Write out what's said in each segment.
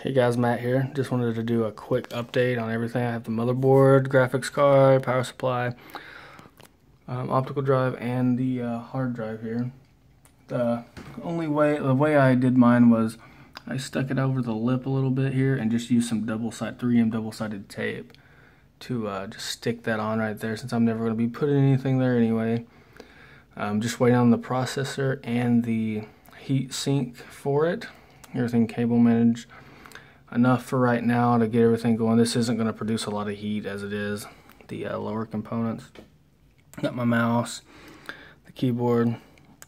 Hey guys, Matt here. Just wanted to do a quick update on everything. I have the motherboard, graphics card, power supply, optical drive, and the hard drive here. The way I did mine was I stuck it over the lip a little bit here and just used some 3M double-sided tape to just stick that on right there, since I'm never going to be putting anything there anyway. Just waiting on the processor and the heat sink for it. Everything cable managed. Enough for right now to get everything going. This isn't going to produce a lot of heat as it is. The lower components. Got my mouse, the keyboard,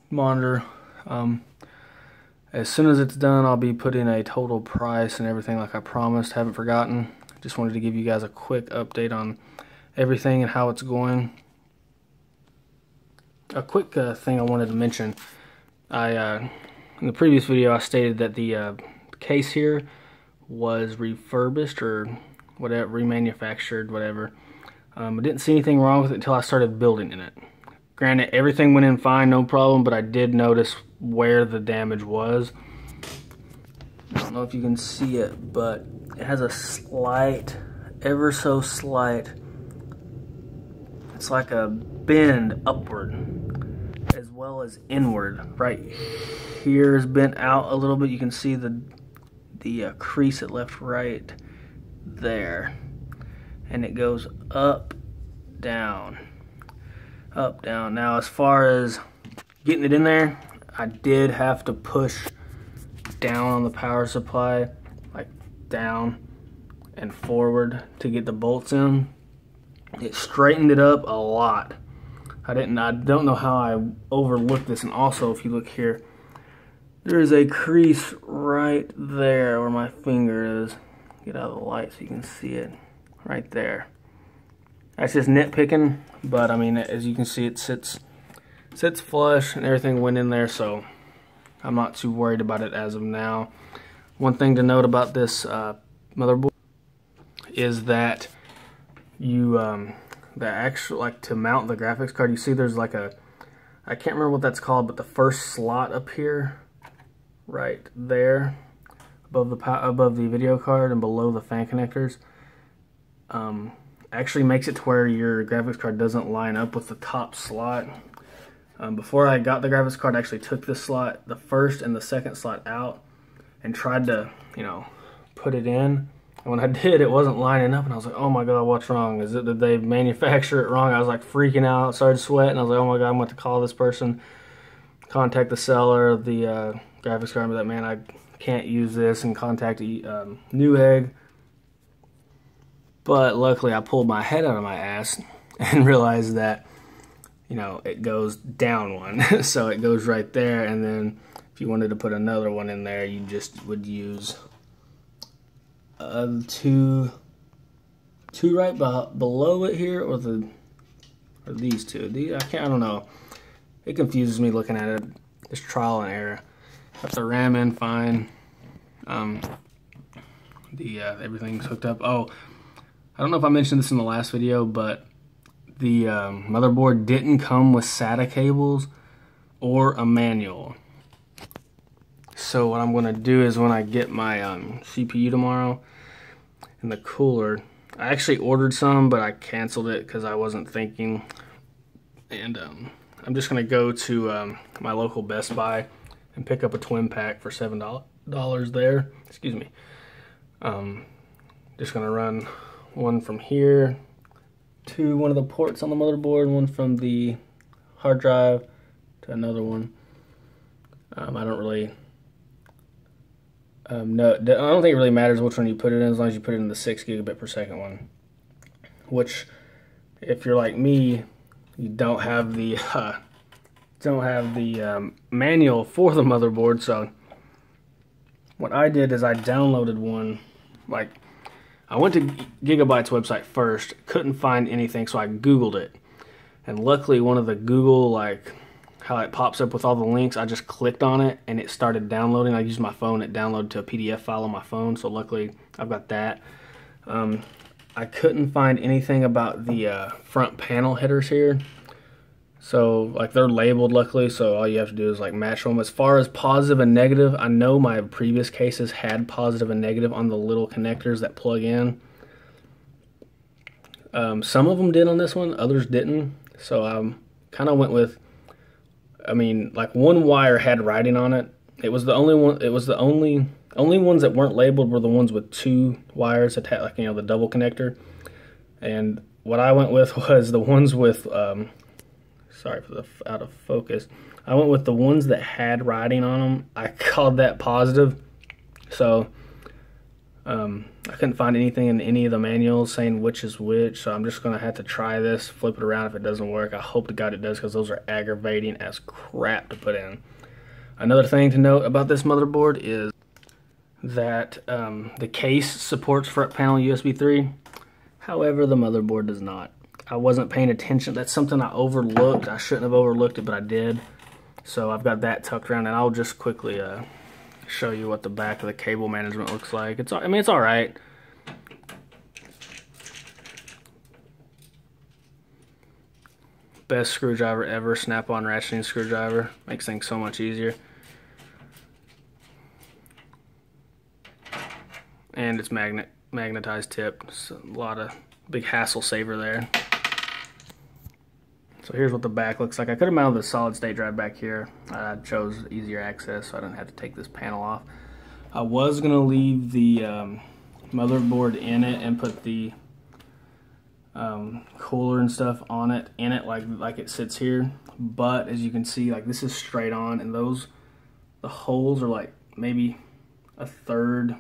monitor. As soon as it's done, I'll be putting a total price and everything like I promised. Haven't forgotten. Just wanted to give you guys a quick update on everything and how it's going. A quick thing I wanted to mention. In the previous video I stated that the case here was refurbished or whatever, remanufactured, whatever. I didn't see anything wrong with it until I started building in it. Granted, everything went in fine, no problem, but I did notice where the damage was. I don't know if you can see it, but it has a slight, ever so slight, it's like a bend upward as well as inward. Right here is bent out a little bit. You can see the crease it left right there, and it goes up, down, up, down. Now as far as getting it in there, I did have to push down on the power supply, like down and forward, to get the bolts in. It straightened it up a lot. I don't know how I overlooked this. And also, if you look here, there is a crease right there where my finger is. Get out of the light so you can see it. Right there. That's just nitpicking, but I mean, as you can see, it sits flush and everything went in there, so I'm not too worried about it as of now. One thing to note about this motherboard is that to mount the graphics card, you see there's like I can't remember what that's called, but the first slot up here, right there, above the video card and below the fan connectors, actually makes it to where your graphics card doesn't line up with the top slot. Before I got the graphics card, I actually took this slot, the first and the second slot, out and tried to, put it in. And when I did, it wasn't lining up, and I was like, oh my god, what's wrong? Did they manufacture it wrong? I was like freaking out, started sweating. I was like, oh my god, I'm going to call this person, contact the seller of the graphics card, and be like, man, I can't use this, and contact Newegg. But luckily I pulled my head out of my ass and realized that, it goes down one. So it goes right there, and then if you wanted to put another one in there, you just would use two right below it here, or these two. I don't know. It confuses me looking at it. It's trial and error. Got the RAM in fine. Everything's hooked up. Oh, I don't know if I mentioned this in the last video, but the motherboard didn't come with SATA cables or a manual. So what I'm going to do is, when I get my CPU tomorrow and the cooler, I actually ordered some, but I canceled it because I wasn't thinking. And I'm just going to go to my local Best Buy and pick up a twin pack for $7 there. Excuse me. Just going to run one from here to one of the ports on the motherboard, one from the hard drive to another one. I don't really I don't think it really matters which one you put it in, as long as you put it in the 6 gigabit per second one. Which, if you're like me, you don't have the manual for the motherboard. So what I did is I downloaded one. Like, I went to Gigabyte's website first, couldn't find anything, so I Googled it. And luckily, one of the Google, how it pops up with all the links, I just clicked on it and it started downloading. I used my phone, it downloaded to a PDF file on my phone, so luckily I've got that. I couldn't find anything about the front panel headers here. So like they're labeled luckily, so all you have to do is like match them. As far as positive and negative, I know my previous cases had positive and negative on the little connectors that plug in. Some of them did on this one, others didn't. So I kind of went with, I mean, like one wire had writing on it. It was the only one. It was the only ones that weren't labeled were the ones with 2 wires attached, like, you know, the double connector. And what I went with was the ones with, sorry for the out of focus. I went with the ones that had writing on them. I called that positive. So I couldn't find anything in any of the manuals saying which is which. So I'm just gonna have to try this, flip it around if it doesn't work. I hope to God it does, because those are aggravating as crap to put in. Another thing to note about this motherboard is that the case supports front panel USB 3. However, the motherboard does not. I wasn't paying attention. That's something I overlooked. I shouldn't have overlooked it, but I did. So I've got that tucked around, and I'll just quickly show you what the back of the cable management looks like. I mean, it's all right. Best screwdriver ever, snap-on ratcheting screwdriver. Makes things so much easier. And it's magnetized tip. So a lot of big hassle saver there. So here's what the back looks like. I could have mounted the solid state drive back here. I chose easier access, so I didn't have to take this panel off. I was gonna leave the motherboard in it and put the cooler and stuff on it, in it, like it sits here. But as you can see, like, this is straight on, and the holes are like maybe a third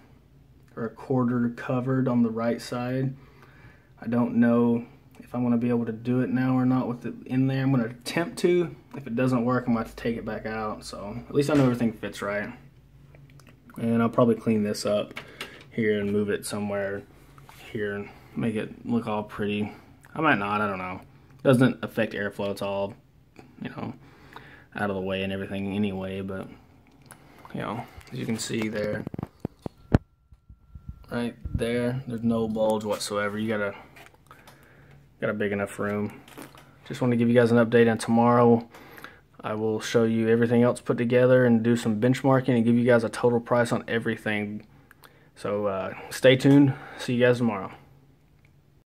or a quarter covered on the right side. I don't know if I'm going to be able to do it now or not with it in there. I'm going to attempt to. If it doesn't work, I'm going to have to take it back out. So at least I know everything fits right. And I'll probably clean this up here and move it somewhere here and make it look all pretty. I might not, I don't know. It doesn't affect airflow. It's all, you know, out of the way and everything anyway. But, you know, as you can see there, right there, there's no bulge whatsoever. You got a big enough room. Just want to give you guys an update on tomorrow. I will show you everything else put together and do some benchmarking and give you guys a total price on everything. So stay tuned. See you guys tomorrow.